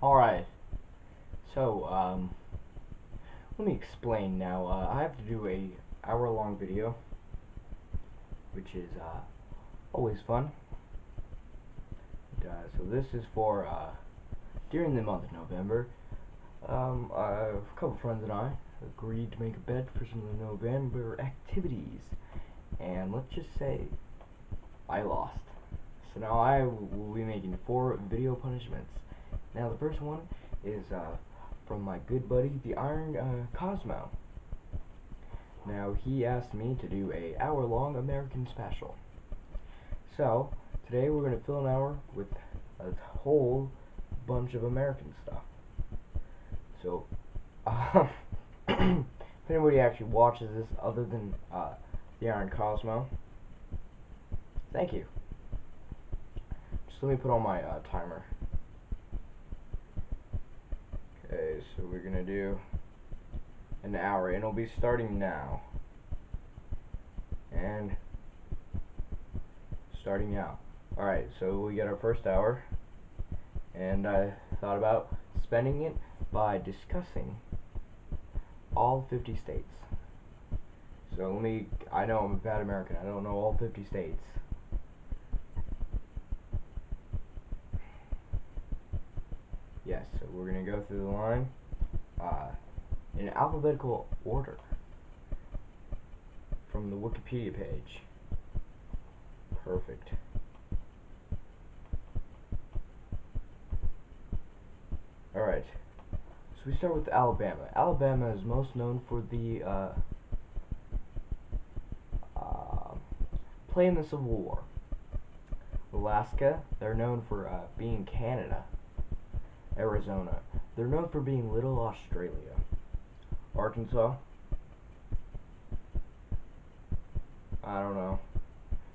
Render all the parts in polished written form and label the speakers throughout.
Speaker 1: Alright, so, let me explain now. I have to do a hour-long video, which is, always fun. So this is for, during the month of November. A couple friends and I agreed to make a bet for some of the November activities, and let's just say I lost. So now I will be making 4 video punishments. Now the first one is from my good buddy, the Iron Cosmo. Now he asked me to do a hour-long American special. So today we're going to fill an hour with a whole bunch of American stuff. So if anybody actually watches this other than the Iron Cosmo, thank you. Just let me put on my timer. Okay, so we're gonna do an hour, and it'll be starting now. And starting now. Alright, so we got our first hour, and I thought about spending it by discussing all 50 states. So I know I'm a bad American, I don't know all 50 states. Yes, so we're gonna go through the line in alphabetical order from the Wikipedia page. Perfect. Alright, so we start with Alabama. Alabama is most known for the play in the Civil War. Alaska, they're known for being Canada. Arizona, they're known for being Little Australia. Arkansas, I don't know.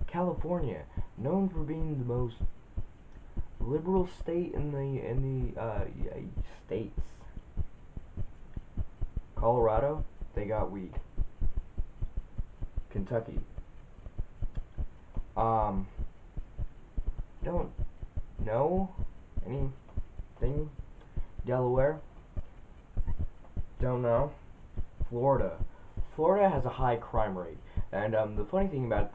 Speaker 1: California, known for being the most liberal state in the states. Colorado, they got weed. Kentucky, don't know anything. Delaware, don't know. Florida has a high crime rate, and the funny thing about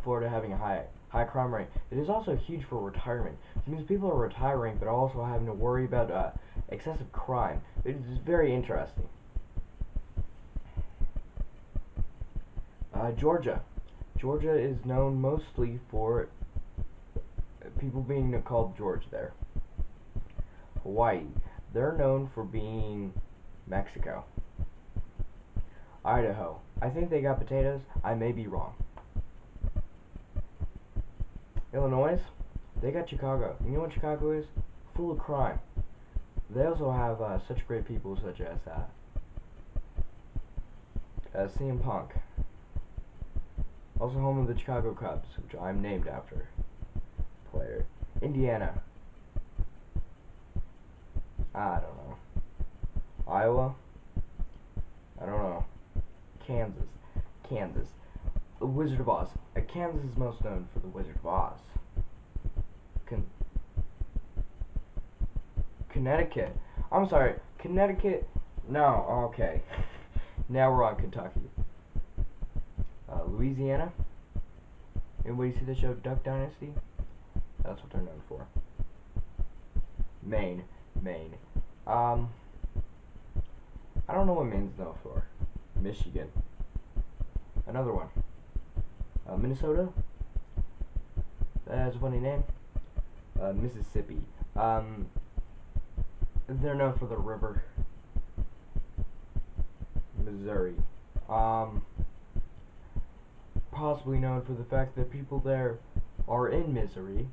Speaker 1: Florida having a high crime rate, it is also huge for retirement. It means people are retiring but also having to worry about excessive crime. It is very interesting. Georgia is known mostly for people being called George there. Hawaii, they're known for being Mexico. Idaho, I think they got potatoes. I may be wrong. Illinois, they got Chicago. You know what Chicago is? Full of crime. They also have such great people such as CM Punk. Also home of the Chicago Cubs, which I'm named after. Player. Indiana, I don't know. Iowa, I don't know. Kansas. The Wizard of Oz. Kansas is most known for the Wizard of Oz. Connecticut. I'm sorry. Connecticut. No. Okay. Now we're on Kentucky. Louisiana. Anybody see the show Duck Dynasty? That's what they're known for. Maine. I don't know what Maine's known for. Michigan. Another one. Minnesota. That has a funny name. Mississippi. They're known for the river. Missouri. Possibly known for the fact that people there are in misery.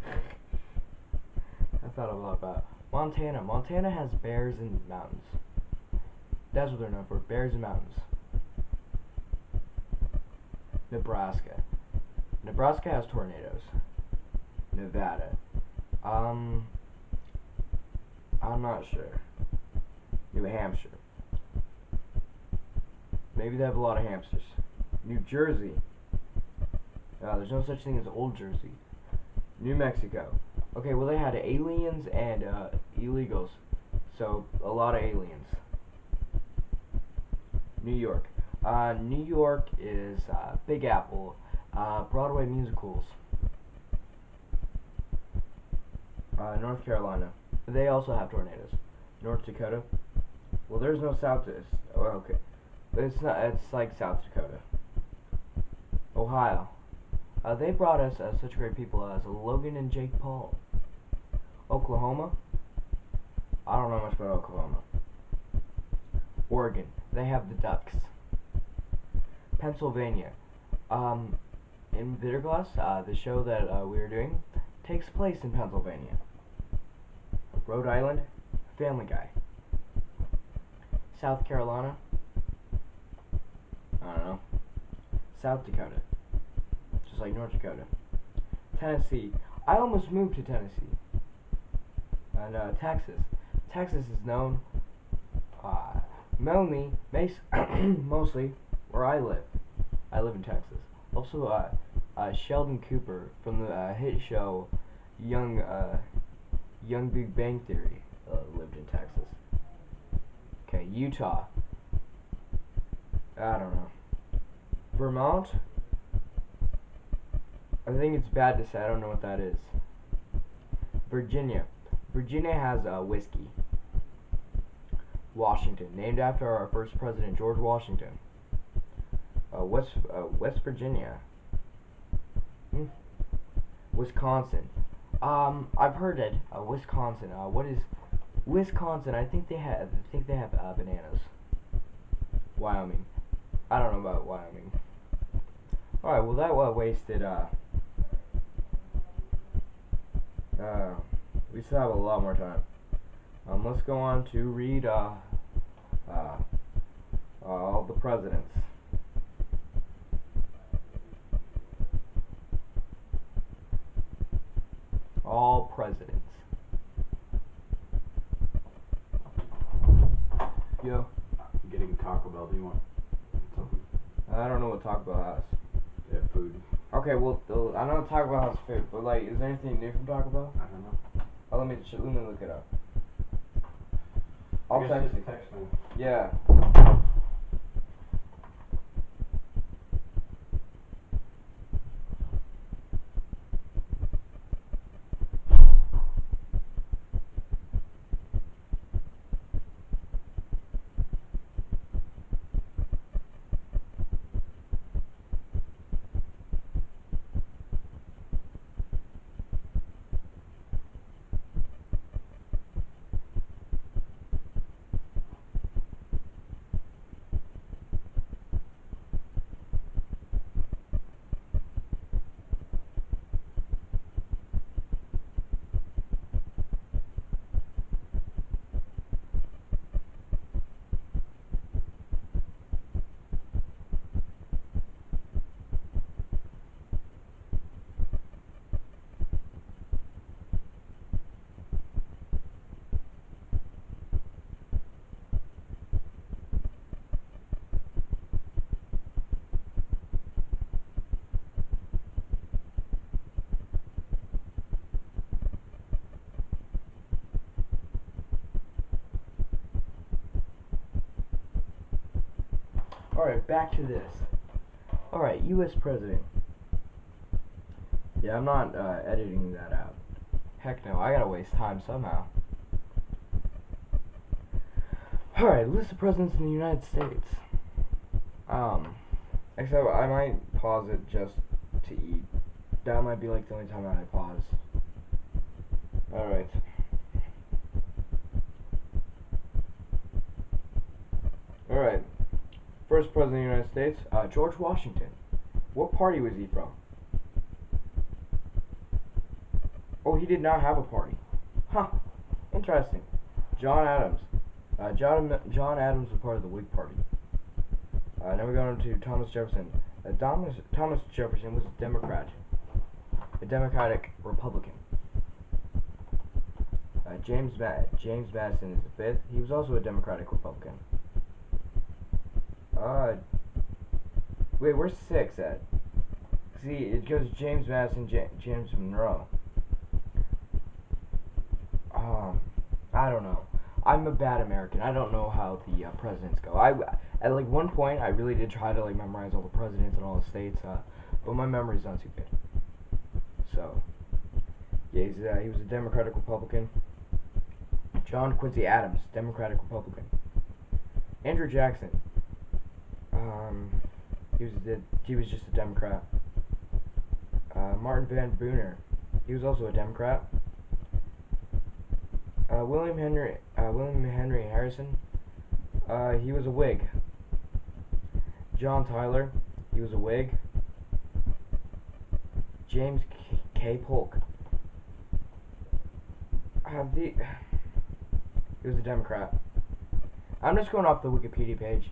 Speaker 1: I thought a lot about Montana. Montana has bears and mountains. That's what they're known for, bears and mountains. Nebraska. Nebraska has tornadoes. Nevada. I'm not sure. New Hampshire. Maybe they have a lot of hamsters. New Jersey. There's no such thing as Old Jersey. New Mexico. Okay, well they had aliens and illegals, so a lot of aliens. New York. New York is Big Apple, Broadway musicals. North Carolina. They also have tornadoes. North Dakota. Well, there's no South. Oh, okay. But it's not. It's like South Dakota. Ohio. They brought us such great people as Logan and Jake Paul. Oklahoma. I don't know much about Oklahoma. Oregon. They have the Ducks. Pennsylvania. In Bitterglass, the show that we are doing takes place in Pennsylvania. Rhode Island. Family Guy. South Carolina. I don't know. South Dakota. Just like North Dakota. Tennessee. I almost moved to Tennessee. And Texas. Texas is known mostly where I live. I live in Texas. Also, Sheldon Cooper from the hit show Young Big Bang Theory lived in Texas. Okay, Utah. I don't know. Vermont. I think it's bad to say. I don't know what that is. Virginia. Virginia has whiskey. Washington, named after our first president, George Washington. West Virginia. Wisconsin. I've heard it. Wisconsin. What is Wisconsin? I think they have bananas. Wyoming. I don't know about Wyoming. All right. Well, that wasted. We still have a lot more time. Let's go on to read all the presidents. All presidents. Yo.
Speaker 2: I'm getting Taco Bell. Do you want something?
Speaker 1: I don't know what Taco Bell has.
Speaker 2: They have food.
Speaker 1: Okay, well, I know Taco Bell has food, but like, is there anything new from Taco Bell?
Speaker 2: I don't know.
Speaker 1: Oh, let me look it up.
Speaker 2: I
Speaker 1: I'll
Speaker 2: guess
Speaker 1: text
Speaker 2: just
Speaker 1: you.
Speaker 2: text me.
Speaker 1: Yeah. Alright, back to this. Alright, U.S. President. Yeah, I'm not editing that out. Heck no, I gotta waste time somehow. Alright, list of presidents in the United States. Except I might pause it just to eat. That might be like the only time that I pause. Alright. Alright. First president of the United States, George Washington. What party was he from? Oh, he did not have a party. Huh. Interesting. John Adams. John Adams was part of the Whig Party. Now we're going to Thomas Jefferson. Thomas Jefferson was a Democrat. A Democratic Republican. James Madison is the fifth. He was also a Democratic Republican. Wait, where's 6 at? See, it goes James Madison, James Monroe. I don't know. I'm a bad American. I don't know how the presidents go. At like one point I really did try to like memorize all the presidents and all the states, but my memory's not too good. So yeah, he was a Democratic Republican. John Quincy Adams, Democratic Republican. Andrew Jackson, he was just a Democrat. Martin Van Buren, he was also a Democrat. William Henry Harrison, he was a Whig. John Tyler, he was a Whig. James K. Polk, he was a Democrat. I'm just going off the Wikipedia page.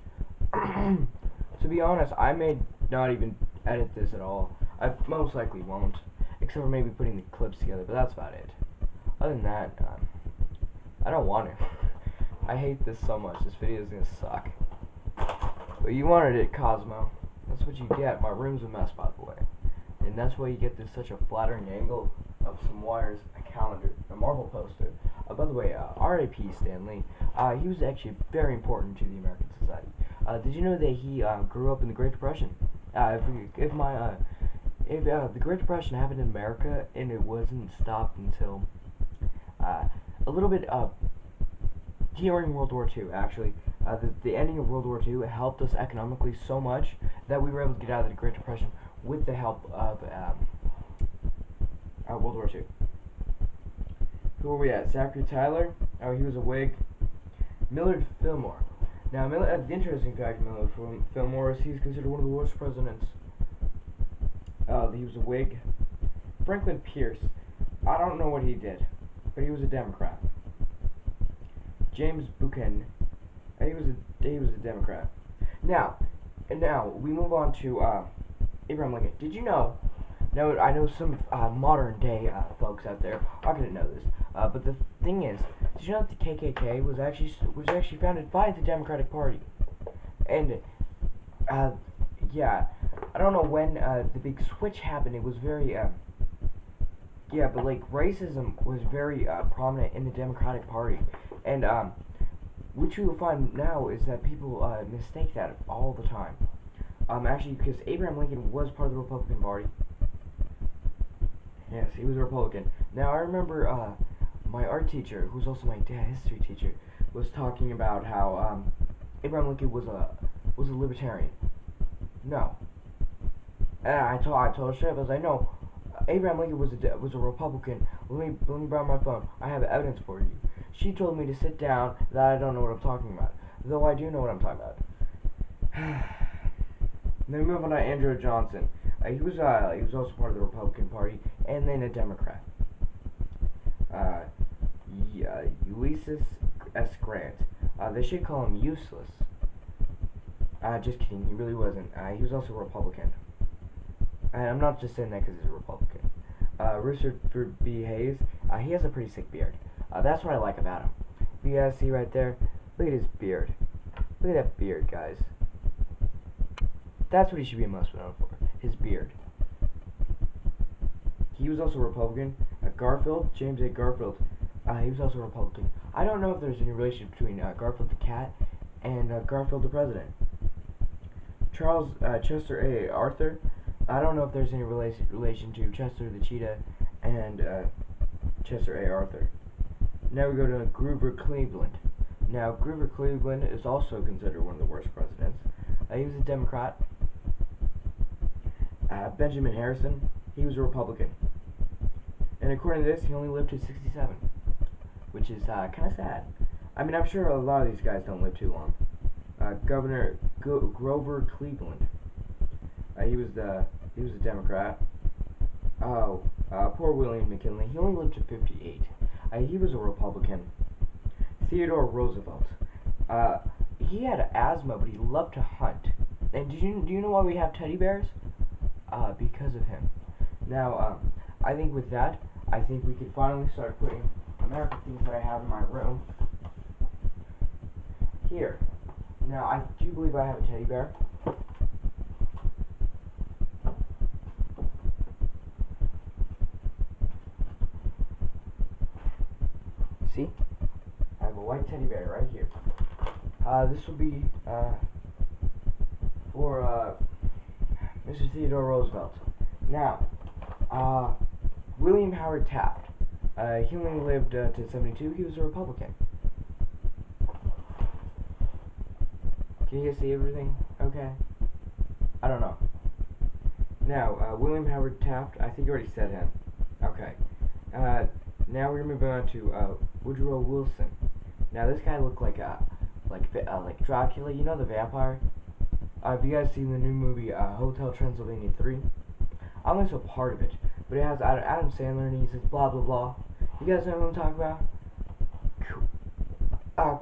Speaker 1: To be honest, I may not even edit this at all. I most likely won't, except for maybe putting the clips together, but that's about it. Other than that, I don't want to. I hate this so much. This video is gonna suck. But you wanted it, Cosmo. That's what you get. My room's a mess, by the way. And that's why you get this such a flattering angle of some wires, a calendar, a Marvel poster. By the way, R.I.P. Stan Lee. He was actually very important to the American society. Did you know that he grew up in the Great Depression? If the Great Depression happened in America and it wasn't stopped until a little bit during World War II, actually. The ending of World War II helped us economically so much that we were able to get out of the Great Depression with the help of World War II. Who are we at? Zachary Tyler. Oh, he was a Whig. Millard Fillmore. Now, the interesting fact of Millard Fillmore is he's considered one of the worst presidents. He was a Whig. Franklin Pierce. I don't know what he did, but he was a Democrat. James Buchanan. He was a Democrat. Now we move on to Abraham Lincoln. Did you know? Now I know some modern day folks out there aren't gonna know this, but the thing is, did you know that the KKK was actually founded by the Democratic Party? And yeah, I don't know when the big switch happened. It was very yeah, but like racism was very prominent in the Democratic Party, and which you will find now is that people mistake that all the time. Actually, because Abraham Lincoln was part of the Republican Party. Yes, he was a Republican. Now, I remember my art teacher, who's also my history teacher, was talking about how Abraham Lincoln was a libertarian. No. And I told her straight up, I was like, no, Abraham Lincoln was a Republican. Let me grab my phone. I have evidence for you. She told me to sit down, that I don't know what I'm talking about. Though I do know what I'm talking about. Then we move on to Andrew Johnson. He was also part of the Republican Party, and then a Democrat. Ulysses S. Grant. They should call him useless. Just kidding, he really wasn't. He was also a Republican. And I'm not just saying that because he's a Republican. Rutherford B. Hayes. He has a pretty sick beard. That's what I like about him. You guys see right there? Look at his beard. Look at that beard, guys. That's what he should be most known for. His beard. He was also a Republican. Garfield, James A. Garfield. He was also a Republican. I don't know if there's any relation between Garfield the cat and Garfield the president. Chester A. Arthur. I don't know if there's any relation to Chester the cheetah and Chester A. Arthur. Now we go to Grover Cleveland. Now, Grover Cleveland is also considered one of the worst presidents. He was a Democrat. Benjamin Harrison, he was a Republican. And according to this, he only lived to 67, which is kind of sad. I mean, I'm sure a lot of these guys don't live too long. Governor Grover Cleveland, he was a Democrat. Poor William McKinley, he only lived to 58. He was a Republican. Theodore Roosevelt, he had asthma, but he loved to hunt. And do you know why we have teddy bears? Because of him. Now, I think with that, I think we could finally start putting American things that I have in my room here. Now, I do believe I have a teddy bear. See? a white teddy bear right here. This will be for Mr. Theodore Roosevelt. Now, William Howard Taft. He only lived to 72. He was a Republican. Can you guys see everything? Okay. I don't know. Now, William Howard Taft. I think you already said him. Okay. Now we're moving on to Woodrow Wilson. Now this guy looked like Dracula. You know the vampire. Have you guys seen the new movie Hotel Transylvania 3? I'm only a part of it, but it has Adam Sandler and he says blah blah blah. You guys know what I'm talking about? Cool.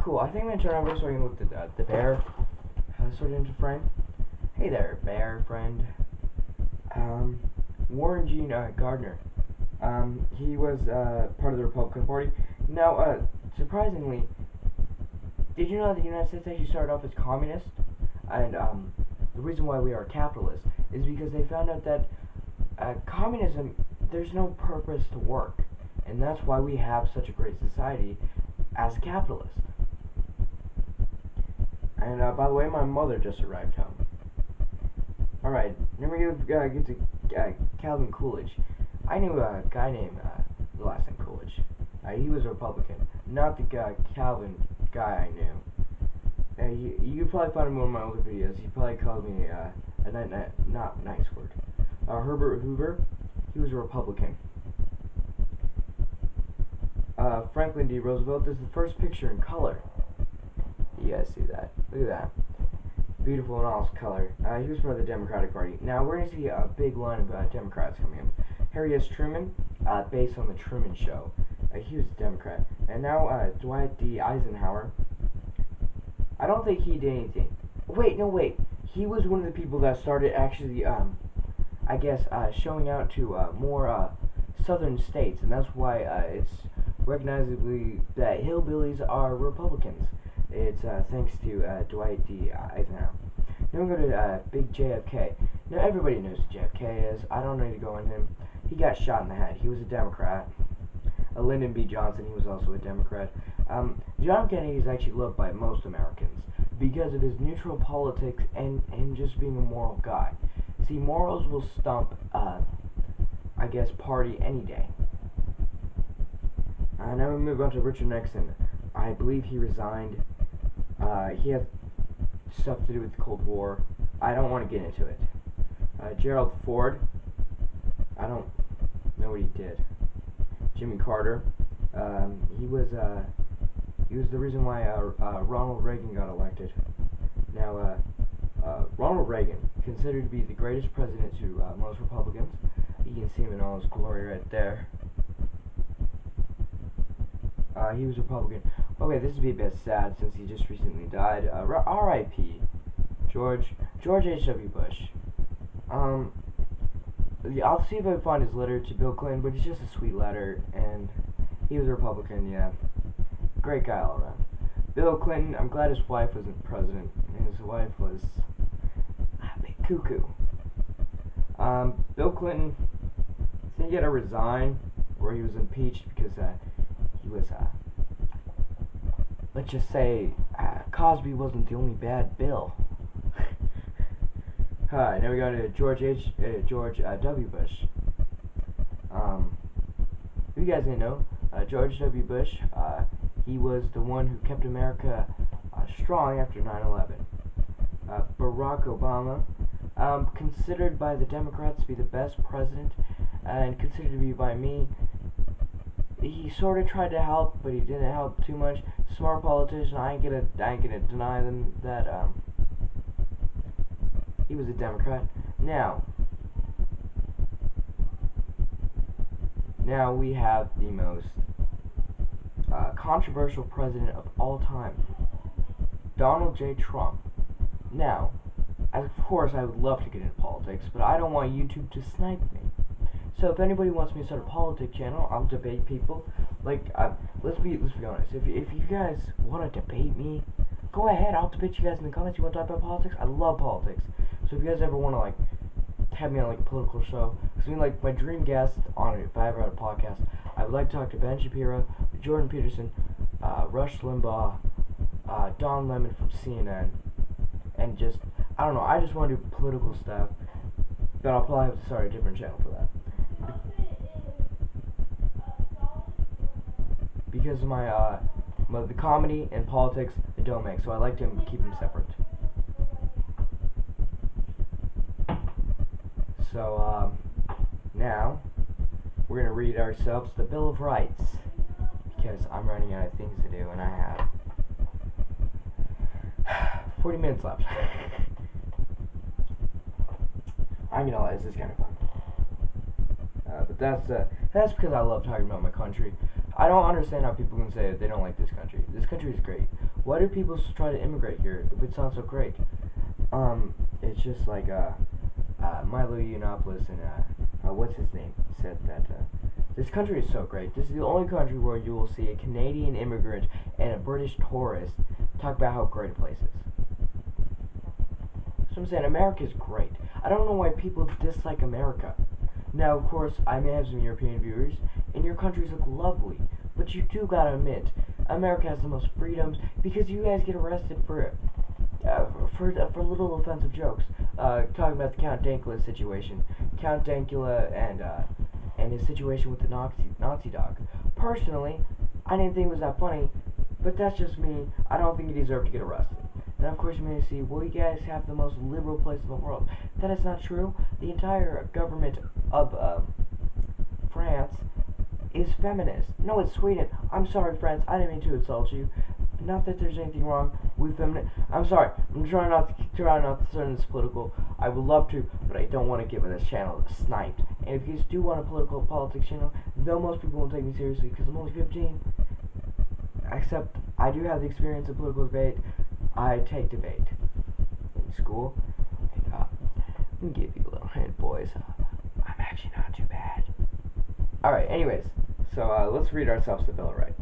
Speaker 1: Cool. I think I'm gonna turn over so I can look at the bear sort of into frame. Hey there, bear friend. Warren G. Gardner. He was part of the Republican Party. Now, surprisingly, did you know that the United States actually started off as communist? And the reason why we are capitalist is because they found out that communism, there's no purpose to work. And that's why we have such a great society as a capitalist. And by the way, my mother just arrived home. Alright, then we get to Calvin Coolidge. I knew a guy named the last name Coolidge. He was a Republican, not the Calvin guy I knew. You could probably find him in one of my older videos. He probably called me a not nice word. Herbert Hoover, he was a Republican. Franklin D. Roosevelt is the first picture in color. You guys see that? Look at that. Beautiful in all its color. He was part of the Democratic Party. Now we're going to see a big line of Democrats coming in. Harry S. Truman, based on the Truman Show. He was a Democrat. And now Dwight D. Eisenhower. I don't think he did anything. Wait, no, wait. He was one of the people that started actually, I guess, showing out to more southern states. And that's why it's recognizably that hillbillies are Republicans. It's thanks to Dwight D. Eisenhower. Now we go to Big JFK. Now everybody knows who JFK is. I don't need to go on him. He got shot in the head. He was a Democrat. Lyndon B. Johnson, he was also a Democrat. John Kennedy is actually loved by most Americans because of his neutral politics and just being a moral guy. See, morals will stump, I guess, party any day. Now we move on to Richard Nixon. I believe he resigned. He has stuff to do with the Cold War. I don't want to get into it. Gerald Ford. I don't know what he did. Jimmy Carter. He was the reason why Ronald Reagan got elected. Now, Ronald Reagan, considered to be the greatest president to most Republicans. You can see him in all his glory right there. He was Republican. Okay, this would be a bit sad since he just recently died. R.I.P. George H.W. Bush. I'll see if I can find his letter to Bill Clinton, but it's just a sweet letter, and he was a Republican, yeah. Great guy all around. Bill Clinton, I'm glad his wife wasn't president. His wife was a bit cuckoo. Bill Clinton, I think he had to resign, or he was impeached because he was, let's just say, Cosby wasn't the only bad Bill. Alright, now we go to George W. Bush. If you guys didn't know, George W. Bush, he was the one who kept America strong after 9/11. Barack Obama, considered by the Democrats to be the best president, and considered to be by me, he sort of tried to help, but he didn't help too much. Smart politician, I ain't gonna deny them that he was a Democrat. Now we have the most controversial president of all time, Donald J. Trump. Now, of course, I would love to get into politics, but I don't want YouTube to snipe me. So if anybody wants me to start a politics channel, I'll debate people. Like, let's be honest. If you guys want to debate me, go ahead. I'll debate you guys in the comments. You want to talk about politics? I love politics. So if you guys ever want to like have me on like a political show, because I mean, like my dream guest on it, if I ever had a podcast, I would like to talk to Ben Shapiro, Jordan Peterson, Rush Limbaugh, Don Lemon from CNN, and just, I don't know, I just want to do political stuff, but I'll probably have to start a different channel for that. Because of the comedy and politics I don't make, so I like to keep them separate. So, now, we're going to read ourselves the Bill of Rights, because I'm running out of things to do, and I have 40 minutes left. I'm gonna lie, this is kind of fun. But that's because I love talking about my country. I don't understand how people can say they don't like this country. This country is great. Why do people try to immigrate here if it sounds so great? It's just like Milo Yiannopoulos and what's his name said that this country is so great. This is the only country where you will see a Canadian immigrant and a British tourist talk about how great a place is. So I'm saying America is great. I don't know why people dislike America. Now, of course, I may have some European viewers, and your countries look lovely, but you do gotta admit, America has the most freedoms because you guys get arrested for little offensive jokes. Talking about the Count Dankula situation, Count Dankula and his situation with the Nazi dog. Personally, I didn't think it was that funny, but that's just me. I don't think he deserved to get arrested. And of course, you may say, well, you guys have the most liberal place in the world. That is not true. The entire government of France is feminist. No, it's Sweden. I'm sorry, France. I didn't mean to insult you. Not that there's anything wrong with feminist. I'm sorry. I'm trying not to turn this political. I would love to, but I don't want to give this channel sniped. And if you guys do want a politics channel, though most people won't take me seriously because I'm only 15. Except I do have the experience of political debate. I take debate in school. And, let me give you a little hint, boys. I'm actually not too bad. Alright, anyways. So, let's read ourselves the Bill of Rights.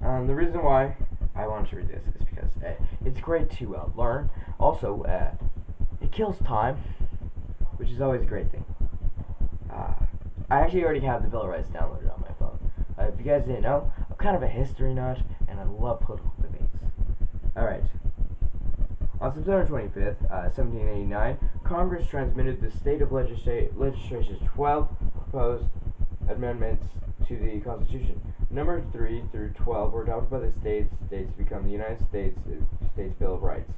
Speaker 1: The reason why I wanted to read this is because it's great to learn. Also, it kills time, which is always a great thing. I actually already have the Bill of Rights downloaded on my phone. If you guys didn't know, I'm kind of a history nut, and I love political debates. Alright. On September 25th, 1789, Congress transmitted the State of Legislation's 12 proposed amendments to the Constitution. Number 3 through 12 were adopted by the states to become the United States Bill of Rights.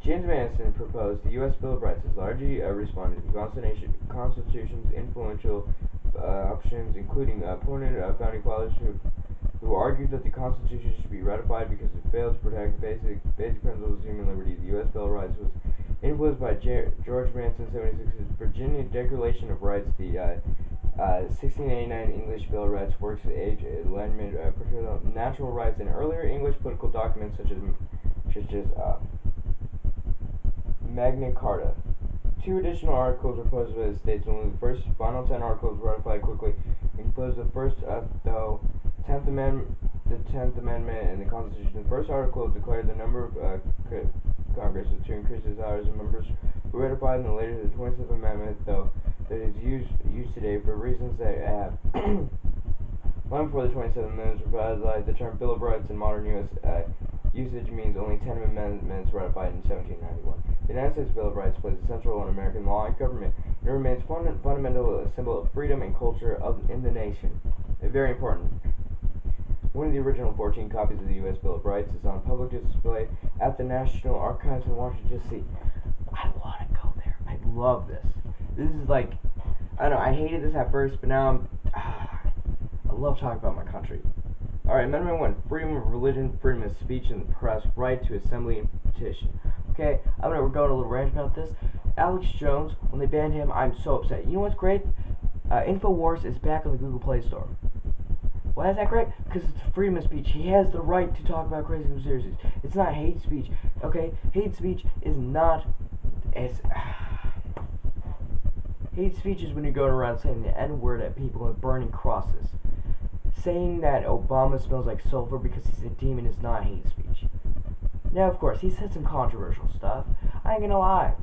Speaker 1: James Madison proposed the U.S. Bill of Rights as largely responded to the Constitution's influential options, including opponent founding fathers who argued that the Constitution should be ratified because it failed to protect basic principles of human liberty. The U.S. Bill of Rights was influenced by George Manson's 76's Virginia Declaration of Rights, the 1689 English Bill of Rights, Works of Age, Amendment, Natural Rights, and earlier English political documents such as Magna Carta. 2 additional articles were proposed by the states. Only the first final 10 articles were ratified quickly and composed the first, though, 10th Amendment, the 10th Amendment, and the Constitution. The first article declared the number of Congress to increase the hours of members who ratified, and the later the 27th Amendment, though that is used today for reasons that have long before the 27th Amendment provided the term Bill of Rights in modern U.S. Usage means only 10 amendments ratified in 1791. The United States Bill of Rights plays a central role in American law and government. It remains fundamental, a symbol of freedom and culture in the nation. Very important. One of the original 14 copies of the U.S. Bill of Rights is on public display at the National Archives in Washington, D.C. I want to go there. I love this. This is like, I don't know, I hated this at first, but now I love talking about my country. Alright, Amendment 1, freedom of religion, freedom of speech and the press, right to assembly and petition. Okay, we're going a little rant about this. Alex Jones, when they banned him, I'm so upset. You know what's great? InfoWars is back on the Google Play Store. Why is that great? Because it's freedom of speech. He has the right to talk about crazy conspiracies. It's not hate speech, okay? Hate speech is not as... Hate speech is when you're going around saying the N-word at people and burning crosses. Saying that Obama smells like sulfur because he's a demon is not hate speech. Now, of course, he said some controversial stuff. I ain't gonna lie.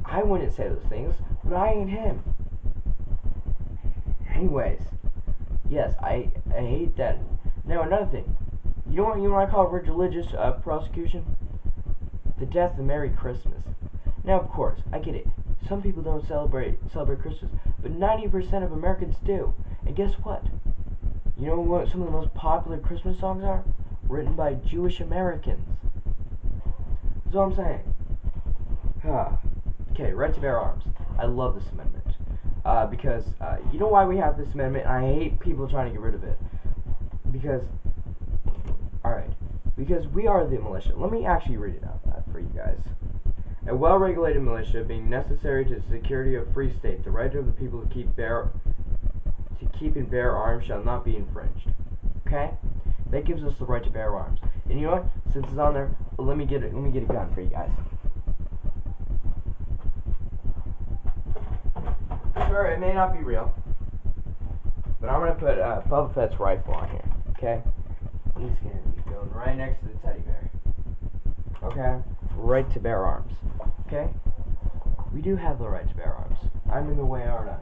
Speaker 1: I wouldn't say those things, but I ain't him. Anyways, Yes, I hate that. Now another thing, you know what I call religious prosecution? The death of Merry Christmas. Now of course, I get it. Some people don't celebrate Christmas, but 90% of Americans do. And guess what? You know what some of the most popular Christmas songs are? Written by Jewish Americans. That's all I'm saying. Okay, right to bear arms. I love this amendment. Because, you know why we have this amendment? I hate people trying to get rid of it. Because, alright, because we are the militia. Let me actually read it out loud for you guys. A well-regulated militia being necessary to the security of a free state, the right of the people to keep and bear arms shall not be infringed. Okay? That gives us the right to bear arms. And you know what? Since it's on there, let me get a gun for you guys. Sure, it may not be real, but I'm gonna put Boba Fett's rifle on here. Okay? He's gonna be going right next to the teddy bear. Okay? Right to bear arms. Okay? We do have the right to bear arms. I'm in the way, aren't I?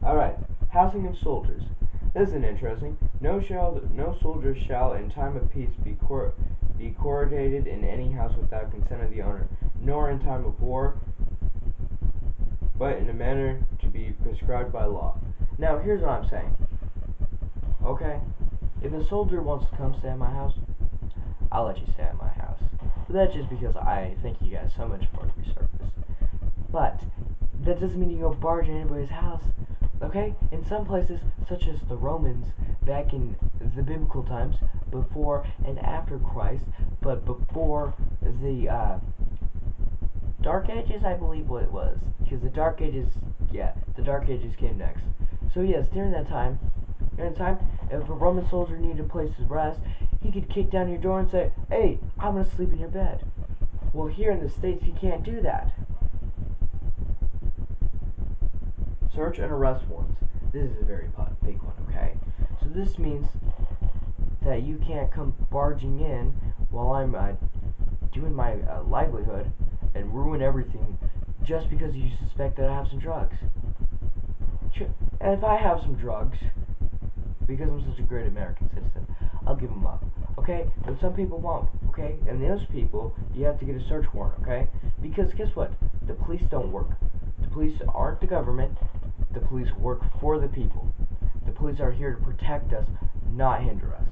Speaker 1: Alright, housing of soldiers. This is interesting. No soldier shall in time of peace be quartered in any house without consent of the owner, nor in time of war, but in a manner to be prescribed by law. Now, here's what I'm saying. Okay? If a soldier wants to come stay at my house, I'll let you stay at my house. But that's just because I thank you guys so much for your service. But that doesn't mean you go barge in anybody's house. Okay? In some places, such as the Romans, back in the biblical times, before and after Christ, but before the Dark Ages, I believe what it was. Because the Dark Ages, the Dark Ages came next. So yes, during that time, if a Roman soldier needed a place to rest, he could kick down your door and say, "Hey, I'm going to sleep in your bed." Well, here in the States, you can't do that. Search and arrest warrants. This is a very big one, okay? So this means that you can't come barging in while I'm doing my livelihood and ruin everything just because you suspect that I have some drugs. And if I have some drugs, because I'm such a great American citizen, I'll give them up, okay? But some people won't, okay? And those people, you have to get a search warrant, okay? Because guess what? The police don't work. The police aren't the government. The police work for the people. The police are here to protect us, not hinder us.